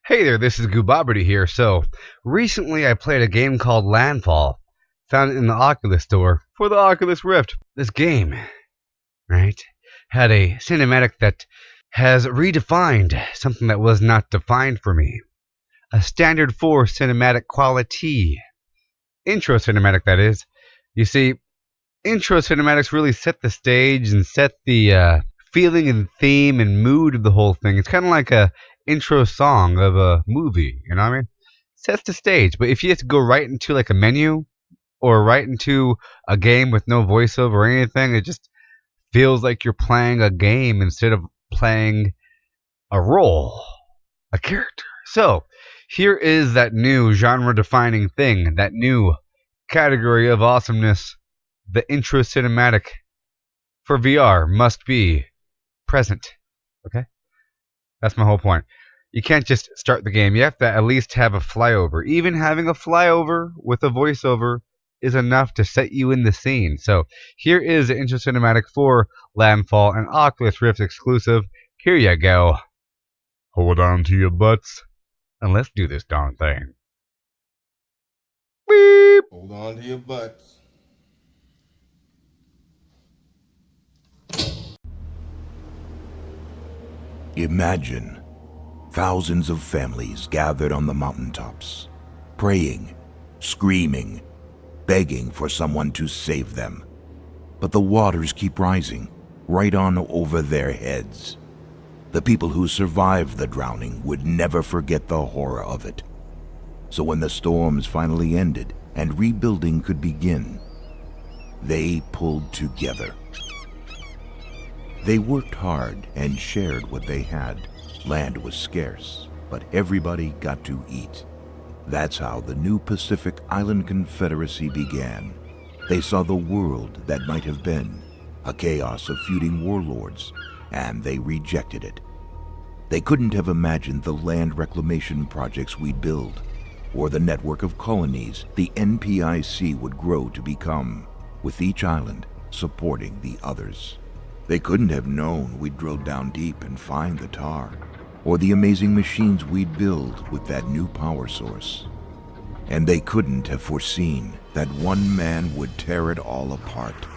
Hey there, this is Gooboberty here. So, recently I played a game called Landfall. Found it in the Oculus store for the Oculus Rift. This game, right, had a cinematic that has redefined something that was not defined for me. A standard for cinematic quality. Intro cinematic, that is. You see, intro cinematics really set the stage and set the feeling and theme and mood of the whole thing. It's kind of like a intro song of a movie, you know what I mean? Sets the stage. But if you have to go right into like a menu or right into a game with no voiceover or anything, it just feels like you're playing a game instead of playing a role, a character. So, here is that new genre-defining thing, that new category of awesomeness. The intro cinematic for VR must be present. Okay? That's my whole point. You can't just start the game. You have to at least have a flyover. Even having a flyover with a voiceover is enough to set you in the scene. So here is the intro cinematic for Landfall, an Oculus Rift exclusive. Here you go. Hold on to your butts and let's do this darn thing. Beep. Hold on to your butts. Imagine thousands of families gathered on the mountaintops, praying, screaming, begging for someone to save them. But the waters keep rising, right on over their heads. The people who survived the drowning would never forget the horror of it. So when the storms finally ended and rebuilding could begin, they pulled together. They worked hard and shared what they had. Land was scarce, but everybody got to eat. That's how the new Pacific Island Confederacy began. They saw the world that might have been, a chaos of feuding warlords, and they rejected it. They couldn't have imagined the land reclamation projects we'd build, or the network of colonies the NPIC would grow to become, with each island supporting the others. They couldn't have known we'd drill down deep and find the tar, or the amazing machines we'd build with that new power source. And they couldn't have foreseen that one man would tear it all apart.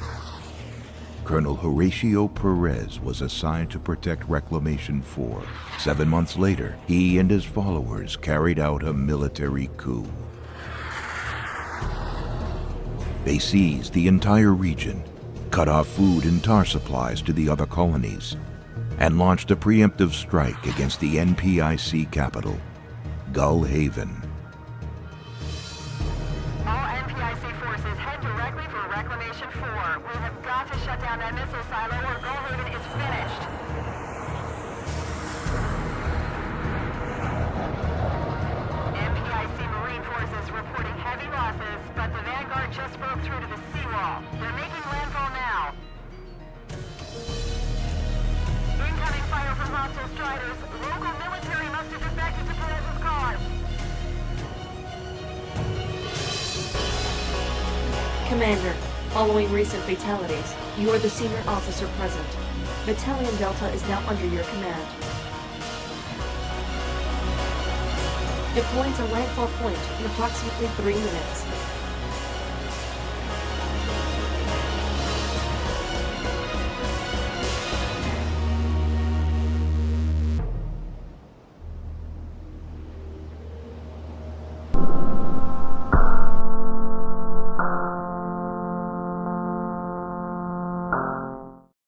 Colonel Horatio Perez was assigned to protect Reclamation 4. 7 months later, he and his followers carried out a military coup. They seized the entire region, cut off food and tar supplies to the other colonies, and launched a preemptive strike against the NPIC capital, Gull Haven. All NPIC forces head directly for Reclamation 4. We have got to shut down that missile silo or Gull Haven is finished. NPIC Marine forces reporting heavy losses, but the Vanguard just broke through to the seawall. They're making landfall now. Incoming fire from hostile striders. Local military must have defected to Perez's cause. Commander, following recent fatalities, you are the senior officer present. Battalion Delta is now under your command. Deploying to Landfall Point in approximately 3 minutes.